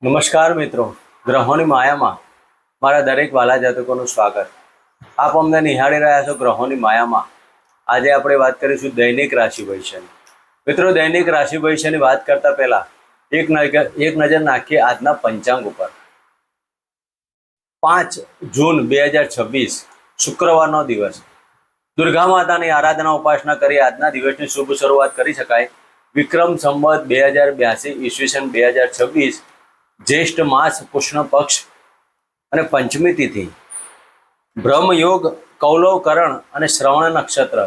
નમસ્કાર મિત્રો, ગ્રહોની માયામાં મારા દરેક વાલા જાતકોનું સ્વાગત. આપ અમને નિહાળી રહ્યા છો ગ્રહોની માયામાં. આજે આપણે વાત કરીશું દૈનિક રાશિ ભવિષ્યની. મિત્રો, દૈનિક રાશિ ભવિષ્યની વાત કરતા પહેલા એક નજર નાખીએ આજના પંચાંગ ઉપર. 5 જૂન 2026 શુક્રવારનો દિવસ. દુર્ગા માતાની આરાધના ઉપાસના કરી આજના દિવસની શુભ શરૂઆત કરી શકાય. વિક્રમ સંવત 2082 ઈસવીસન 2026 જ્યેષ્ઠ માસ કૃષ્ણ પક્ષ અને પંચમી તિથિ. બ્રહ્મ યોગ, કૌલવ કરણ અને શ્રવણ નક્ષત્ર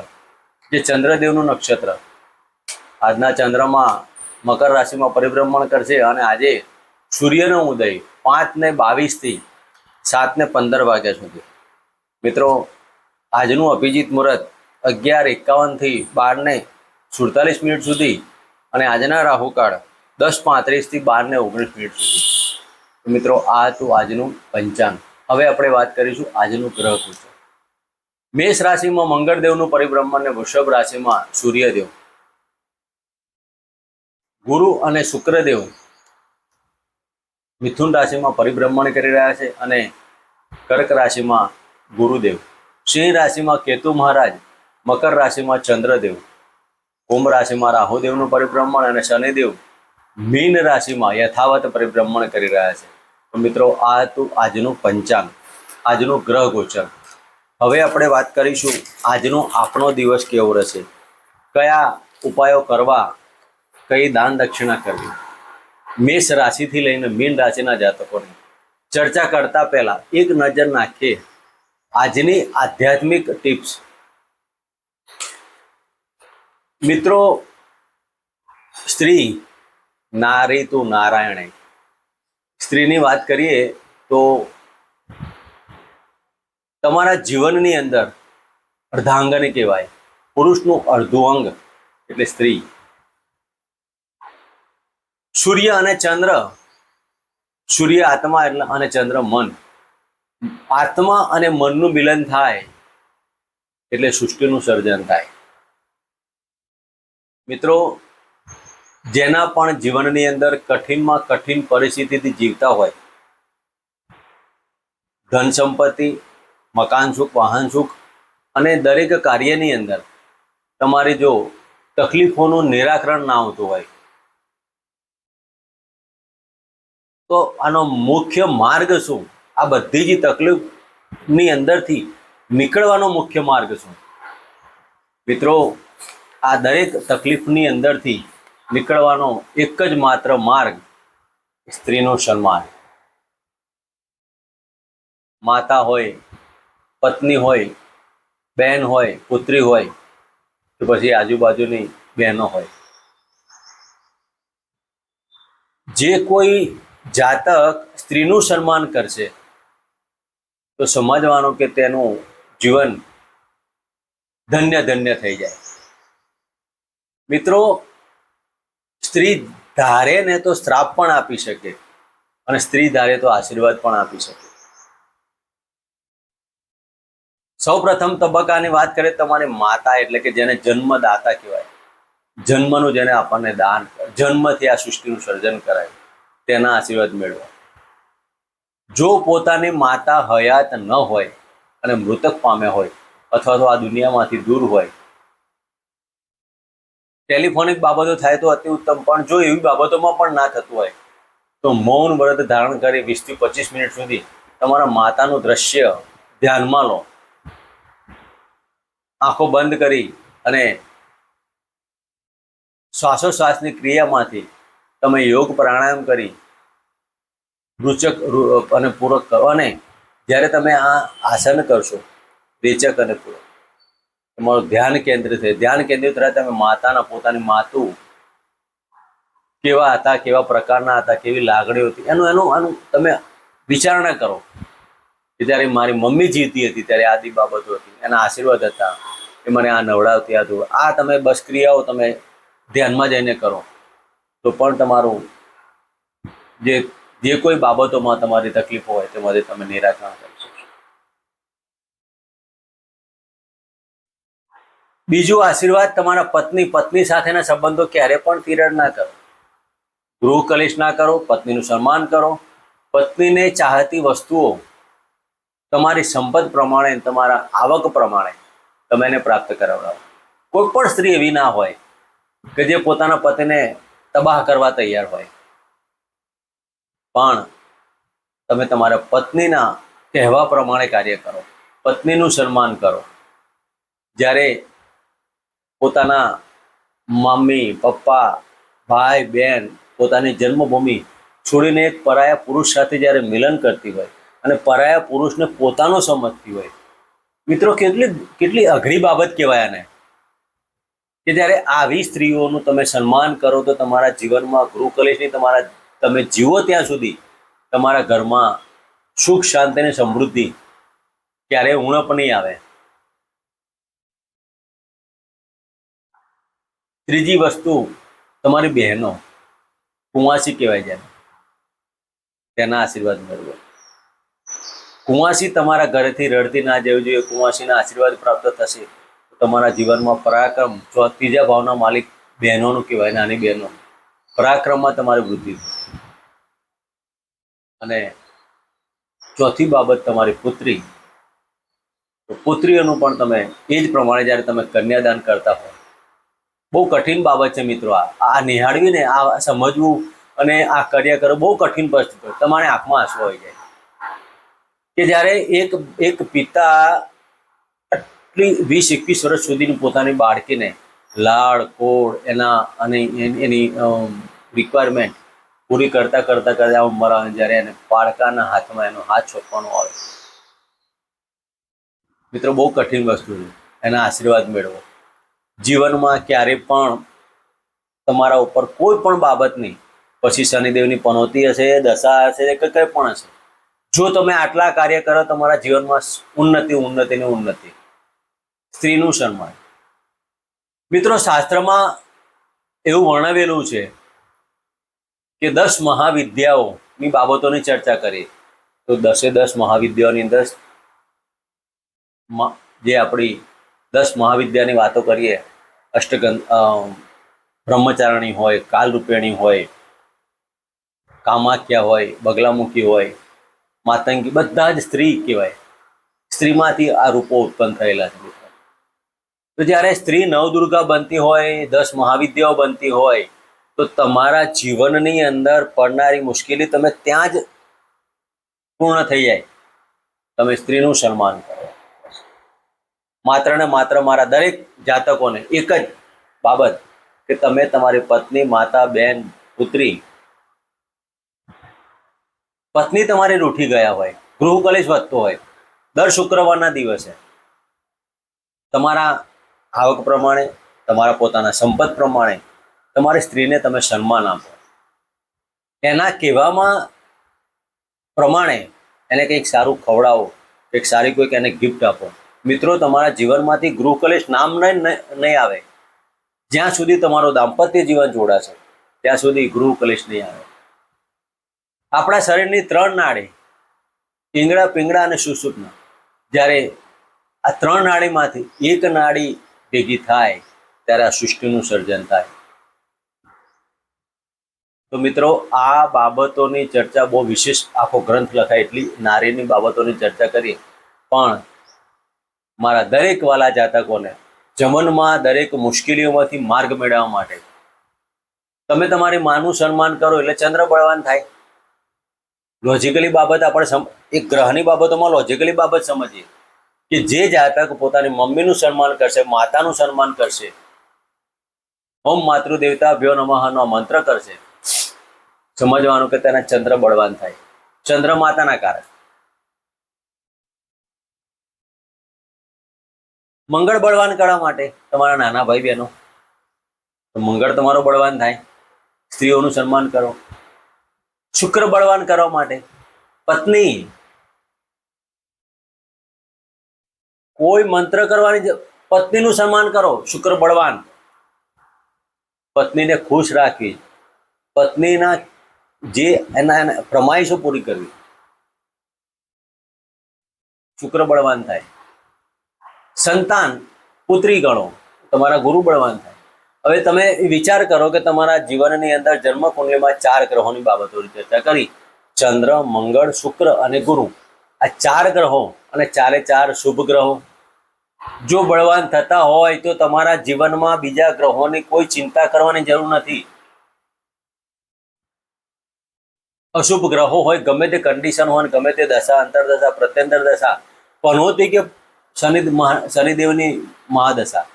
જે ચંદ્રદેવનું નક્ષત્ર. આજના ચંદ્રમાં મકર રાશિમાં પરિભ્રમણ કરશે અને આજે સૂર્યનો ઉદય 5:22 થી 7:15 વાગ્યા સુધી. મિત્રો, આજનું અભિજીત મુહૂર્ત 11:51 થી 12:47 સુધી અને આજના રાહુકાળ 10:35 થી 12:19 સુધી. મિત્રો, આ હતું આજનું પંચાંગ. હવે આપણે વાત કરીશું આજનું ગ્રહ ગોચર. મેષ રાશિમાં મંગળદેવનું પરિભ્રમણ અને વૃષભ રાશિમાં સૂર્યદેવ, ગુરુ અને શુક્રદેવ મિથુન રાશિમાં પરિભ્રમણ કરી રહ્યા છે અને કર્ક રાશિમાં ગુરુદેવ, સિંહ રાશિમાં કેતુ મહારાજ, મકર રાશિમાં ચંદ્રદેવ, કુંભ રાશિમાં રાહુદેવનું પરિભ્રમણ અને શનિદેવ મીન રાશિમાં યથાવત પરિભ્રમણ કરી રહ્યા છે. તો મિત્રો, આ હતું આજનું પંચાંગ, આજનું ગ્રહ ગોચર. હવે આપણે વાત કરીશું આજનો આપણો દિવસ કેવો રહેશે, કયા ઉપાયો કરવા, કઈ દાન દક્ષિણા કરવી. મેષ રાશિથી લઈને મીન રાશિના જાતકોની ચર્ચા કરતા પહેલા એક નજર નાખીએ આજની આધ્યાત્મિક ટિપ્સ. મિત્રો, સ્ત્રી નારી તું નારાયણે. સ્ત્રીની વાત કરીએ તો તમારા જીવનની અંદર અર્ધાંગની કહેવાય. પુરુષનું અડધું અંગ એટલે સ્ત્રી. સૂર્ય અને ચંદ્ર, સૂર્ય આત્મા અને ચંદ્ર મન. આત્મા અને મનનું મિલન થાય એટલે સૃષ્ટિનું સર્જન થાય. મિત્રો, જેના પણ જીવનની અંદર કઠિનમાં કઠિન પરિસ્થિતિથી જીવતા હોય, ધન સંપત્તિ, મકાન સુખ, વાહન સુખ અને દરેક કાર્યની અંદર તમારી જો તકલીફોનું નિરાકરણ ના આવતું હોય તો આનો મુખ્ય માર્ગ શું? આ બધી જ તકલીફની અંદરથી નીકળવાનો મુખ્ય માર્ગ શું? મિત્રો, આ દરેક તકલીફની અંદરથી નીકળવાનો એક જ માત્ર માર્ગ સ્ત્રીનું સન્માન. માતા હોય, પત્ની હોય, બહેન હોય, પુત્રી હોય કે પછી આજુબાજુની બહેનો હોય, જે કોઈ જાતક સ્ત્રીનું સન્માન કરશે તો સમજવાનું કે તેનું જીવન ધન્ય ધન્ય થઈ જાય. મિત્રો, સ્ત્રી ધારે ને તો શ્રાપ પણ આપી શકે અને સ્ત્રી ધારે તો આશીર્વાદ પણ આપી શકે. સૌ પ્રથમ તબક્કાની વાત કરીએ તમારી માતા એટલે કે જેને જન્મદાતા કહેવાય. જન્મનું જેને આપણને દાન, જન્મથી આ સૃષ્ટિનું સર્જન કરાય, તેના આશીર્વાદ મેળવો. જો પોતાની માતા હયાત ન હોય અને મૃતક પામ્યા હોય અથવા તો આ દુનિયામાંથી દૂર હોય, ટેલિફોનિક બાબતો થાય તો અતિ ઉત્તમ, પણ જો એવી બાબતોમાં પણ ના થતું હોય તો મૌન વ્રત ધારણ કરી 20 થી 25 મિનિટ સુધી તમારા માતાનું દ્રશ્ય ધ્યાનમાં લો. આંખો બંધ કરી અને શ્વાસોશ્વાસની ક્રિયામાંથી તમે યોગ પ્રાણાયામ કરી રૂચક અને પૂરક કરો. અને જ્યારે તમે આ આસન કરશો, રેચક અને પૂરક, તમારું ધ્યાન કેન્દ્રિત થાય. ધ્યાન કેન્દ્રિત થાય તમે માતાના, પોતાની માતું કેવા હતા, કેવા પ્રકારના હતા, કેવી લાગણીઓ હતી, એનું તમે વિચારણા કરો કે જ્યારે મારી મમ્મી જીવતી હતી ત્યારે આદિ બાબતો હતી, એના આશીર્વાદ હતા, એ મને આ નવડાવતી હતું. આ તમે બસ ક્રિયાઓ તમે ધ્યાનમાં જઈને કરો તો પણ તમારું જે કોઈ બાબતોમાં તમારી તકલીફો હોય તેમાંથી તમે નિરાકરણ કરી શકશો. બીજું આશીર્વાદ તમારા પત્ની સાથેના સંબંધો ક્યારે પણ તિરાડ ના કરો. ગૃહ કલેશ ના કરો, પત્નીનું સન્માન કરો, પત્નીને ચાહતી વસ્તુઓ તમારી સંપત પ્રમાણે, તમારા આવક પ્રમાણે તમે એને પ્રાપ્ત કરાવડાવો. કોઈ પણ સ્ત્રી એવી ના હોય કે જે પોતાના પતિને તબાહ કરવા તૈયાર હોય, પણ તમે તમારા પત્નીના કહેવા પ્રમાણે કાર્ય કરો, પત્નીનું સન્માન કરો. જ્યારે પોતાના મમ્મી પપ્પા, ભાઈ બહેન પોતાની જન્મભૂમિ છોડીને એક પરાયા પુરુષ સાથે જ્યારે મિલન કરતી હોય અને પરાયા પુરુષને પોતાનો સમજતી હોય, મિત્રો કેટલી કેટલી અઘરી બાબત કહેવાય આને, કે જ્યારે આવી સ્ત્રીઓનું તમે સન્માન કરો તો તમારા જીવનમાં ગૃહ કલેશની તમે જીવો ત્યાં સુધી તમારા ઘરમાં સુખ શાંતિ અને સમૃદ્ધિ ક્યારેય ઉણપ નહીં આવે. ત્રીજી વસ્તુ, તમારી બહેનો કુંવાસી કહેવાય છે, તેના આશીર્વાદ મેળવો. કુંવાસી તમારા ઘરેથી રડતી ના જવી જોઈએ. કુંવાસીના આશીર્વાદ પ્રાપ્ત થશે તો તમારા જીવનમાં પરાક્રમ, ત્રીજા ભાવના માલિક બહેનોનું કહેવાય, નાની બહેનો, પરાક્રમમાં તમારી વૃદ્ધિ. અને ચોથી બાબત તમારી પુત્રી. તો પુત્રીઓનું પણ તમે એ જ પ્રમાણે જ્યારે તમે કન્યાદાન કરતા હો, બહુ કઠિન બાબત છે મિત્રો. આ નિહાળવીને આ સમજવું અને આ કાર્ય કરો બહુ કઠિન પરિસ્થિતિ. તમારે આંખમાં આંસુ આવી જાય કે જ્યારે એક પિતા આટલી 20-21 વર્ષ સુધીની પોતાની બાળકીને લાડ કોડ એની રિક્વાયરમેન્ટ પૂરી કરતા કરતા કરતા ઉંમર આવે, જ્યારે એને બાળકાના હાથમાં એનો હાથ સોંપવાનો આવે, મિત્રો બહુ કઠિન વસ્તુ છે. એના આશીર્વાદ મેળવો. જીવનમાં ક્યારે પણ તમારા ઉપર કોઈ પણ બાબતની, પછી શનિદેવની પનોતી હશે, દશા હશે કે કંઈ પણ હશે, જો તમે આટલા કાર્ય કરો તમારા જીવનમાં ઉન્નતિ. સ્ત્રીનું સન્માન. મિત્રો શાસ્ત્રમાં એવું વર્ણવેલું છે કે 10 મહાવિદ્યાઓની બાબતોની ચર્ચા કરીએ તો 10 મહાવિદ્યાઓની અંદર જે આપણી 10 મહાવિદ્યાની વાતો કરીએ, બ્રહ્મચારણી હોય, કાલરૂપિણી હોય, કામાખ્યા હોય, બગલામુખી હોય, માતંગી, બધા જ સ્ત્રી કહેવાય. સ્ત્રીમાંથી આ રૂપો ઉત્પન્ન થયેલા છે. તો જ્યારે સ્ત્રી નવદુર્ગા બનતી હોય, 10 મહાવિદ્યાઓ બનતી હોય, તો તમારા જીવનની અંદર પડનારી મુશ્કેલી તમે ત્યાં જ પૂર્ણ થઈ જાય. તમે સ્ત્રીનું સન્માન કરો. માત્ર ને માત્ર મારા દરેક જાતકોને એક જ બાબત કે તમે તમારી પત્ની, માતા, બહેન, પુત્રી, પત્ની તમારી રૂઠી ગયા હોય, ગૃહ કલેશ વધતો હોય, દર શુક્રવારના દિવસે તમારા આવક પ્રમાણે, તમારા પોતાના સંપત પ્રમાણે તમારી સ્ત્રીને તમે સન્માન આપો. એના કહેવામાં પ્રમાણે એને કંઈક સારું ખવડાવો, કંઈક સારી કોઈક એને ગિફ્ટ આપો. મિત્રો તમારા જીવનમાંથી ગૃહ કલેશ નામ નહીં આવે. જ્યાં સુધી તમારું દાંપત્ય જીવન જોડાશે ત્યાં સુધી ગૃહ કલેશ નહીં આવે. આપણા શરીરની 3 નાડી, પિંગળા, પિંગળા અને સુષુમ્ના, જ્યારે આ 3 નાડીમાંથી એક નાડી ભેગી થાય ત્યારે આ સૃષ્ટિનું સર્જન થાય. તો મિત્રો આ બાબતોની ચર્ચા બહુ વિશેષ, આખો ગ્રંથ લખાય એટલી નારીની બાબતોની ચર્ચા કરીએ, પણ મારા દરેક વાલા જાતકોને જમનમાં દરેક મુશ્કેલીઓમાંથી માર્ગ મેળવવા માટે તમે તમારી માનું સન્માન કરો એટલે ચંદ્ર બળવાન થાય. લોજિકલી બાબત આપણે એક ગ્રહની બાબતોમાં લોજિકલી બાબત સમજીએ કે જે જાતક પોતાની મમ્મીનું સન્માન કરશે, માતાનું સન્માન કરશે, ઓમ માતૃદેવતા ભ્યો નમઃનો મંત્ર કરશે, સમજવાનું કે તેના ચંદ્ર બળવાન થાય. ચંદ્ર માતાના કારણે. મંગળ બળવાન કરવા માટે તમારા નાના ભાઈ બહેનો, તો મંગળ તમારો બળવાન થાય, સ્ત્રીઓનું સન્માન કરો. શુક્ર બળવાન કરવા માટે પત્ની, કોઈ મંત્ર કરવાની, પત્નીનું સન્માન કરો. શુક્ર બળવાન. પત્નીને ખુશ રાખવી, પત્નીના જે એના ફરમાઈશો પૂરી કરવી, શુક્ર બળવાન થાય. સંતાન, પુત્રી ગણો, તમારા ગુરુ બળવાન થાય. હવે તમે વિચાર કરો કે તમારા જીવનની અંદર જન્મ કુંડલીમાં 4 ગ્રહોની બાબતોની ચર્ચા કરી. ચંદ્ર, મંગળ, શુક્ર અને ગુરુ. આ 4 ગ્રહો અને 4 શુભ ગ્રહો જો બળવાન થતા હોય તો તમારા જીવનમાં બીજા ગ્રહોની કોઈ ચિંતા કરવાની જરૂર નથી. અશુભ ગ્રહો હોય, ગમે તે કન્ડિશન હોય, ગમે તે દશા, અંતરદશા, પ્રત્યંતર દશા, પનોતી કે શનિદેવની મહાદશા,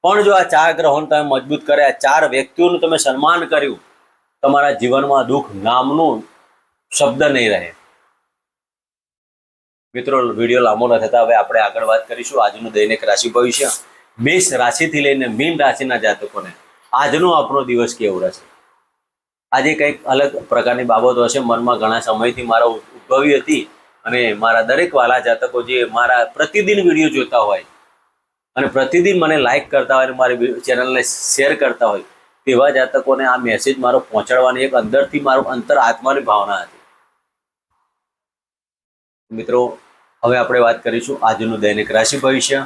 પણ જો આ 4 ગ્રહોને તમે મજબૂત કર્યા, 4 વ્યક્તિઓનું તમે સન્માન કર્યું, તમારા જીવનમાં દુઃખ નામનું શબ્દ નહીં રહે. મિત્રો, વિડીયો લાંબો ન થતા હવે આપણે આગળ વાત કરીશું આજનું દૈનિક રાશિ ભવિષ્ય. મેષ રાશિથી લઈને મીન રાશિના જાતકોને આજનો આપણો દિવસ કેવો રહેશે? આજે કંઈક અલગ પ્રકારની બાબતો હશે. મનમાં ઘણા સમયથી મારા ઉદ્ભવી હતી અને મારા દરેક વાલા જાતકો જે મારા પ્રતિદિન વિડીયો જોતા હોય અને પ્રતિદિન મને લાઈક કરતા હોય અને મારી ચેનલને શેર કરતા હોય તેવા જાતકોને આ મેસેજ મારો પહોંચાડવાની એક અંદરથી મારું અંતર આત્માની ભાવના હતી. મિત્રો, હવે આપણે વાત કરીશું આજનું દૈનિક રાશિ ભવિષ્ય.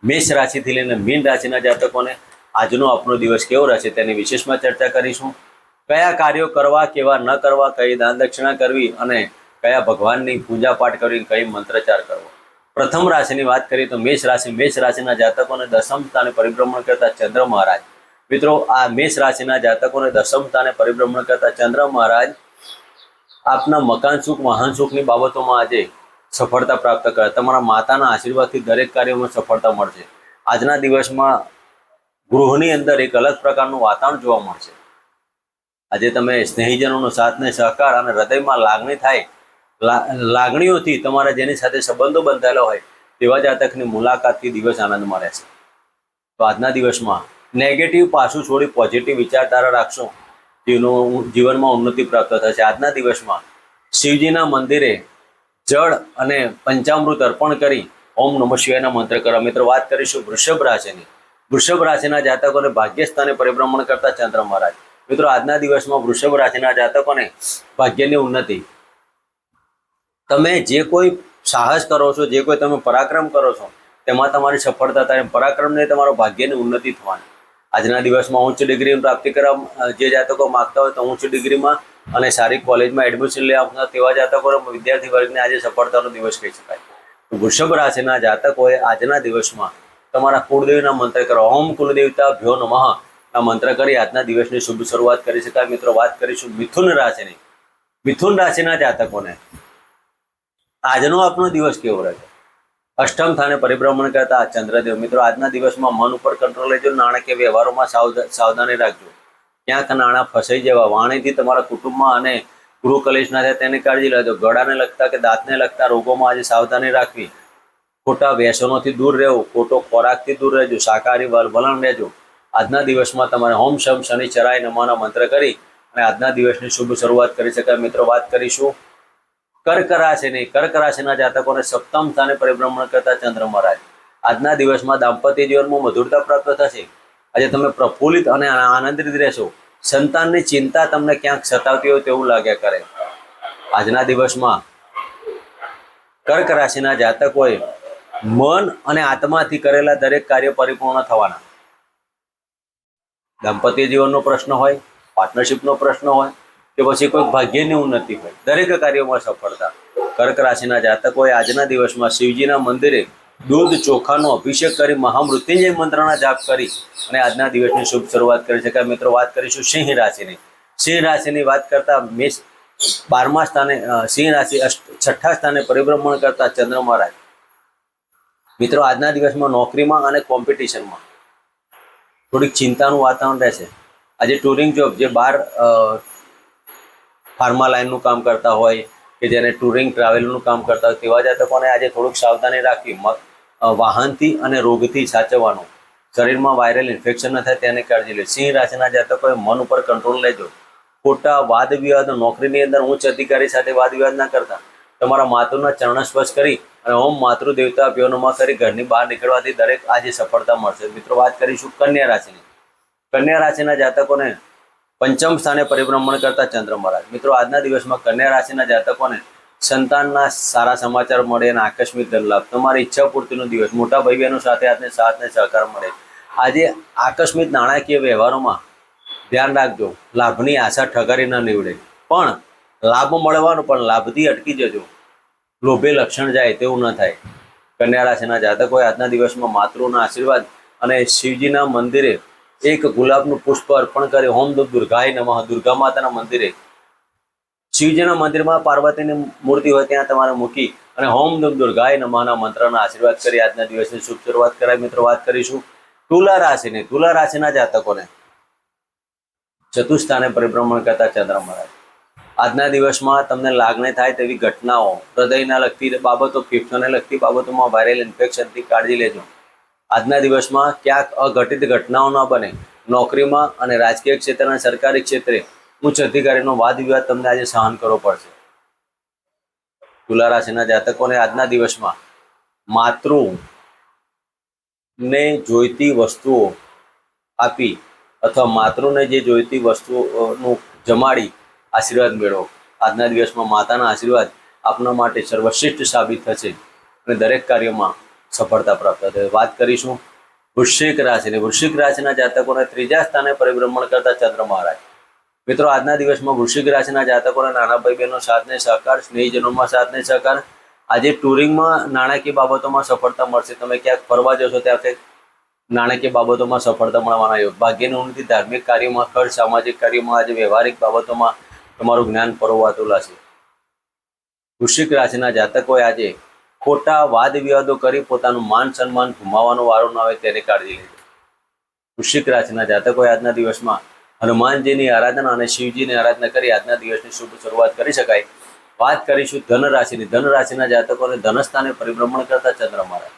મેષ રાશિથી લઈને મીન રાશિના જાતકોને આજનો આપણો દિવસ કેવો રહેશે તેની વિશેષમાં ચર્ચા કરીશું. કયા કાર્યો કરવા, કેવા ન કરવા, કઈ દાન દક્ષિણા કરવી અને કયા ભગવાનની પૂજા પાઠ કરવી, કઈ મંત્રચાર કરવો. પ્રથમ રાશિની વાત કરીએ તો મેષ રાશિના જાતકોને દશમ સ્થાને પરિભ્રમણ કરતા ચંદ્ર મહારાજ. મિત્રો, આ મેષ રાશિના જાતકોને દશમ સ્થાને પરિભ્રમણ કરતા ચંદ્ર મહારાજ આપના મકાન સુખ, વાહન સુખની બાબતોમાં આજે સફળતા પ્રાપ્ત કરે. તમારા માતાના આશીર્વાદથી દરેક કાર્યોમાં સફળતા મળશે. આજના દિવસમાં ગૃહની અંદર એક અલગ પ્રકારનું વાતાવરણ જોવા મળશે. આજે તમે સ્નેહીજનોનો સાથ ને સહકાર અને હૃદયમાં લાગણી થાય, લાગણીઓથી તમારા જેની સાથે સંબંધો બંધાયેલા હોય તેવા જાતકની મુલાકાતથી દિવસ આનંદમાં રહેશે. તો આજના દિવસમાં નેગેટિવ પાસું છોડી પોઝિટિવ વિચારધારા રાખશો, જીવનમાં ઉન્નતિ પ્રાપ્ત થશે. આજના દિવસમાં શિવજીના મંદિરે જળ અને પંચામૃત અર્પણ કરી ઓમ નમઃ શિવાયના મંત્ર કરો. મિત્રો, વાત કરીશું વૃષભ રાશિની. વૃષભ રાશિના જાતકોને ભાગ્યસ્થાને પરિભ્રમણ કરતા ચંદ્ર મહારાજ. મિત્રો, આજના દિવસમાં વૃષભ રાશિના જાતકોને ભાગ્યની ઉન્નતિ. તમે જે કોઈ સાહસ કરો છો, જે કોઈ તમે પરાક્રમ કરો છો તેમાં તમારી સફળતા થાય. પરાક્રમને તમારો ભાગ્યની ઉન્નતિ થવાની. આજના દિવસમાં ઉચ્ચ ડિગ્રી પ્રાપ્તિ કરવા જે જાતકો માગતા હોય તો ઉચ્ચ ડિગ્રીમાં અને સારી કોલેજમાં એડમિશન લેવા તેવા જાતકો વિદ્યાર્થી વર્ગને આજે સફળતાનો દિવસ કહી શકાય. વૃષભ રાશિના જાતકોએ આજના દિવસમાં તમારા કુળદેવીના મંત્ર કરો. ઓમ કુલદેવતા ભ્યો નમઃ આ મંત્ર કરી આજના દિવસની શુભ શરૂઆત કરી શકાય. મિત્રો, વાત કરીશું મિથુન રાશિની. મિથુન રાશિના જાતકોને આજનો આપણો દિવસ કેવો રહેશે? અષ્ટમ સ્થાને પરિભ્રમણ કરતા ચંદ્રદેવ. મિત્રો, આજના દિવસમાં મન ઉપર કંટ્રોલ લેજો. નાણાકીય વ્યવહારોમાં સાવધાની રાખજો. ક્યાંક નાણાં ફસાઈ જવા, વાણીથી તમારા કુટુંબમાં અને ગૃહ કલેશ ના થાય તેની કાળજી લેજો. ગળાને લગતા કે દાંતને લગતા રોગોમાં આજે સાવધાની રાખવી. ખોટા વ્યસનોથી દૂર રહેવું, ખોટો ખોરાકથી દૂર રહેજો, શાકાહારી વલણ રહેજો. આજના દિવસમાં તમારે ઓમ શમ શનિ ચરાય નમઃના મંત્ર કરી અને આજના દિવસની શુભ શરૂઆત કરી શકાય. મિત્રો, વાત કરીશું કર્ક રાશિની. કર્ક રાશિના જાતકોને સપ્તમ સ્થાને પરિભ્રમણ કરતા ચંદ્ર મહારાજ. આજના દિવસમાં દાંપત્ય જીવનમાં મધુરતા પ્રાપ્ત થશે. આજે તમે પ્રફુલ્લિત અને આનંદિત રહેશો. સંતાનની ચિંતા તમને ક્યાંક સતાવતી હોય તેવું લાગ્યા કરે. આજના દિવસમાં કર્ક રાશિના જાતકોએ મન અને આત્માથી કરેલા દરેક કાર્ય પરિપૂર્ણ થવાના. દાંપત્ય જીવનનો પ્રશ્ન હોય, પાર્ટનરશિપનો પ્રશ્ન હોય કે પછી કોઈ ભાગ્યની ઉન્નતિ હોય, દરેક કાર્યોમાં સફળતા. કર્ક રાશિના જાતકોએ આજના દિવસમાં શિવજીના મંદિરે દૂધ ચોખાનો અભિષેક કરી મહામૃત્યુંજય મંત્રના જાપ કરી અને આજના દિવસની શુભ શરૂઆત કરી શકાય. મિત્રો, વાત કરીશું સિંહ રાશિની. સિંહ રાશિની વાત કરતા મેષ 12મા સ્થાને, સિંહ રાશિ 6ઠ્ઠા સ્થાને પરિભ્રમણ કરતા ચંદ્ર મહારાજ. મિત્રો, આજના દિવસમાં નોકરીમાં અને કોમ્પિટિશનમાં થોડીક ચિંતાનું વાતાવરણ રહેશે. આજે ટુરિંગ જોબ, જે બહાર ફાર્મા લાઇનનું કામ કરતા હોય કે જેને ટુરિંગ ટ્રાવેલનું કામ કરતા હોય તેવા જાતકોને આજે થોડુંક સાવધાની રાખવી. વાહનથી અને રોગથી સાચવવાનું. શરીરમાં વાયરલ ઇન્ફેક્શન ન થાય તેની કાળજી લે. સિંહ રાશિના જાતકોએ મન ઉપર કંટ્રોલ લેજો. ખોટા વાદ વિવાદ, નોકરીની અંદર ઉચ્ચ અધિકારી સાથે વાદ વિવાદ ના કરતા. તમારા માતૃના ચરણ સ્પર્શ કરી અને ઓમ માતૃ દેવતા ભ્યો નમઃ કરી ઘરની બહાર નીકળવાથી દરેક આજે સફળતા મળશે. મિત્રો, વાત કરીશું કન્યા રાશિની. કન્યા રાશિના જાતકોને પંચમ સ્થાને પરિભ્રમણ કરતા ચંદ્ર મહારાજ. મિત્રો, આજના દિવસમાં કન્યા રાશિના જાતકોને સંતાનના સારા સમાચાર મળે અને આકસ્મિક ધન લાભ. તમારી ઈચ્છા પૂર્તિનો દિવસ. મોટા ભાઈ બહેનો સાથે આજને સાથ ને સહકાર મળે. આજે આકસ્મિક નાણાકીય વ્યવહારોમાં ધ્યાન રાખજો, લાભની આશા ઠગારી ન નીવડે, પણ લાભ મળવાનો પણ લાભથી અટકી જજો, લોભે લક્ષણ જાય તેવું ન થાય. કન્યા રાશિના જાતકોએ આજના દિવસમાં માતૃના આશીર્વાદ અને શિવજીના મંદિરે એક ગુલાબનું પુષ્પ અર્પણ કરી હોમ દુર્ગાય નમઃ, દુર્ગા માતાના મંદિરે, શિવજીના મંદિરમાં પાર્વતીની મૂર્તિ હોય ત્યાં તમારે મૂકી અને હોમ દુર્ગાય નમઃના મંત્રના આશીર્વાદ કરી આજના દિવસની શુભ શરૂઆત કરાય. મિત્રો, વાત કરીશું તુલા રાશિની. તુલા રાશિના જાતકોને ચતુસ્થાને પરિભ્રમણ કરતા ચંદ્ર મહારાજ આજના દિવસમાં તમને લાગણી થાય તેવી ઘટનાઓ, હૃદયના લગતી બાબતો, ફેફસાને લગતી બાબતોમાં વાયરલ ઇન્ફેક્શનથી કાળજી લેજો. આજના દિવસમાં ક્યાંક અઘટિત ઘટનાઓ ન બને. નોકરીમાં અને રાજકીય ક્ષેત્ર અને સરકારી ક્ષેત્રે ઉચ્ચ અધિકારીનો વાદ વિવાદ તમને આજે સહન કરવો પડશે. તુલા રાશિના જાતકોને આજના દિવસમાં માતૃને જોઈતી વસ્તુઓ આપી અથવા માતૃને જે જોઈતી વસ્તુઓનું જમાડી આશીર્વાદ મેળવો. આજના દિવસમાં માતાના આશીર્વાદ આપના માટે સર્વશ્રેષ્ઠ સાબિત થશે અને દરેક કાર્યમાં સફળતા પ્રાપ્ત થશે. વાત કરીશું વૃશ્ચિક રાશિની. વૃશ્ચિક રાશિના જાતકોને ત્રીજા સ્થાને પરિભ્રમણ કરતા ચંદ્ર મહારાજ. મિત્રો, આજના દિવસમાં વૃશ્ચિક રાશિના જાતકોને નાના ભાઈ બહેનો સાથને સહકાર, સ્નેહીજનોમાં સાથને સહકાર, આજે ટુરિંગમાં નાણાકીય બાબતોમાં સફળતા મળશે. તમે ક્યાંક ફરવા જશો ત્યાંથી નાણાકીય બાબતોમાં સફળતા મળવાના યોગ. ભાગ્યની ઉન્નતિ, ધાર્મિક કાર્યોમાં ખર્ચ, સામાજિક કાર્યોમાં આજે વ્યવહારિક બાબતોમાં તમારું જ્ઞાન પરોવાતું લાશે. વૃશ્ચિક રાશિના જાતકોએ આજે ખોટા વાદ વિવાદો કરી પોતાનું માન સન્માન ગુમાવવાનો વારો ન આવે તેની કાળજી લેજો. વૃશ્ચિક રાશિના જાતકોએ આજના દિવસમાં હનુમાનજીની આરાધના અને શિવજીની આરાધના કરી આજના દિવસની શુભ શરૂઆત કરી શકાય. વાત કરીશું ધન રાશિની. ધન રાશિના જાતકોને ધનસ્થાને પરિભ્રમણ કરતા ચંદ્ર મહારાજ.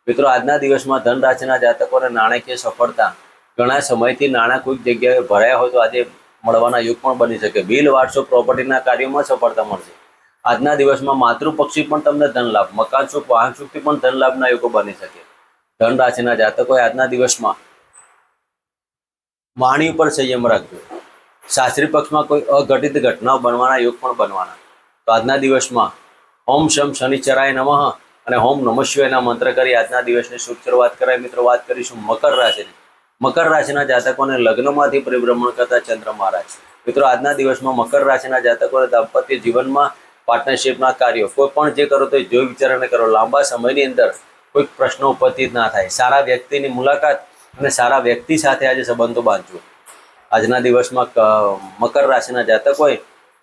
મિત્રો, આજના દિવસમાં ધન રાશિના જાતકોને નાણાકીય સફળતા, ઘણા સમયથી નાણાં કોઈક જગ્યાએ ભરાયા હોય તો આજે મળવાના યોગ પણ બની શકે. બિલ વારસો, પ્રોપર્ટીના કાર્યોમાં સફળતા મળશે. આજના દિવસમાં માતૃપક્ષી પણ તમને ધન લાભ, મકાન સુખ, વાહન સુખથી પણ ધન લાભના યોગો બની શકે. ધન રાશિના જાતકોએ આજના દિવસમાં વાણી ઉપર સંયમ રાખજો. સાસરી પક્ષમાં કોઈ અઘટિત ઘટનાઓ બનવાના યોગ પણ બનવાના. તો આજના દિવસમાં ઓમ શમ શનિચરાય નમઃ અને ઓમ નમઃ શિવાયના મંત્ર કરી આજના દિવસની શુભ શરૂઆત કરાય. મિત્રો, વાત કરીશું મકર રાશિની. મકર રાશિના જાતકોને લગ્નમાંથી પરિભ્રમણ કરતા ચંદ્ર મહારાજ. મિત્રો, આજના દિવસમાં મકર રાશિના જાતકોને દાંપત્ય જીવનમાં, પાર્ટનરશિપના કાર્યો, કોઈ પણ જે કરો તો જોઈ વિચારીને કરો. લાંબા સમયની અંદર કોઈ પ્રશ્નો ઉપસ્થિત ના થાય. સારા વ્યક્તિની મુલાકાત અને સારા વ્યક્તિ સાથે આજે સંબંધો બાંધજો. આજના દિવસમાં મકર રાશિના જાતકોએ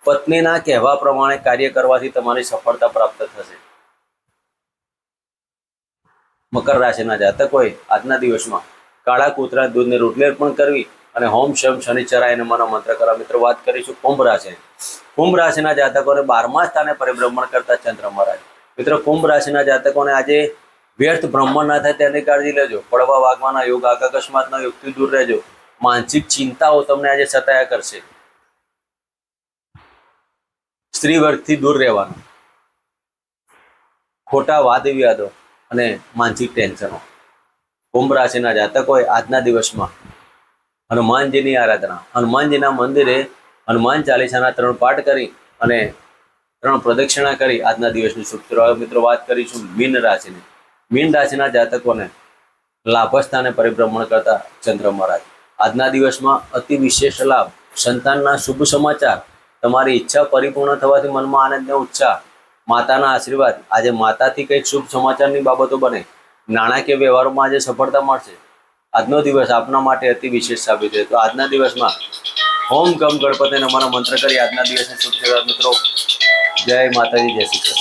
પત્નીના કહેવા પ્રમાણે કાર્ય કરવાથી તમારી સફળતા પ્રાપ્ત થશે. મકર રાશિના જાતકોએ આજના દિવસમાં કાળા કૂતરા દૂધની રોટલી અર્પણ કરવી અને હોમ શમ શનિચરાય નમઃના મંત્ર કરવા. મિત્રો, વાત કરીશું કુંભ રાશિ. કુંભ રાશિના જાતકોને 12મા સ્થાને પરિભ્રમણ કરતા ચંદ્ર મહારાજ. મિત્રો, કુંભ રાશિના જાતકોને આજે વ્યર્થ ભ્રમણ ના થાય તેની કાળજી લેજો. પડવા વાગવાના યોગ, અકસ્માતના યોગથી દૂર રહેજો. માનસિક ચિંતાઓ તમને આજે સતાયા કરશે. સ્ત્રી વર્ગથી દૂર રહેવાનું. ખોટા વાદ વિવાદો અને માનસિક ટેન્શનો. કુંભ રાશિના જાતકોએ આજના દિવસમાં હનુમાનજીની આરાધના, હનુમાનજીના મંદિરે હનુમાન ચાલીસાના 3 પાઠ કરી અને 3 પ્રદક્ષિણા કરી આજના દિવસની શુભ શરૂઆત. મિત્રો, વાત કરીશું મીન રાશિની. મીન રાશિના જાતકોને લાભસ્થાને પરિભ્રમણ કરતા ચંદ્ર મહારાજ. આજના દિવસમાં અતિ વિશેષ લાભ, સંતાનના શુભ સમાચાર, તમારી ઈચ્છા પરિપૂર્ણ થવાથી મનમાં આનંદ અને ઉત્સાહ, માતાના આશીર્વાદ, આજે માતાથી કંઈક શુભ સમાચારની બાબતો બને. નાણાકીય વ્યવહારોમાં આજે સફળતા મળશે. આજનો દિવસ આપના માટે અતિ વિશેષ સાબિત છે. તો આજના દિવસમાં ઓમ ગમ ગણપતિ નમઃના મંત્ર કરી આજના દિવસની શુભ શરૂઆત. મિત્રો, જય માતાજી, જય શ્રી કૃષ્ણ.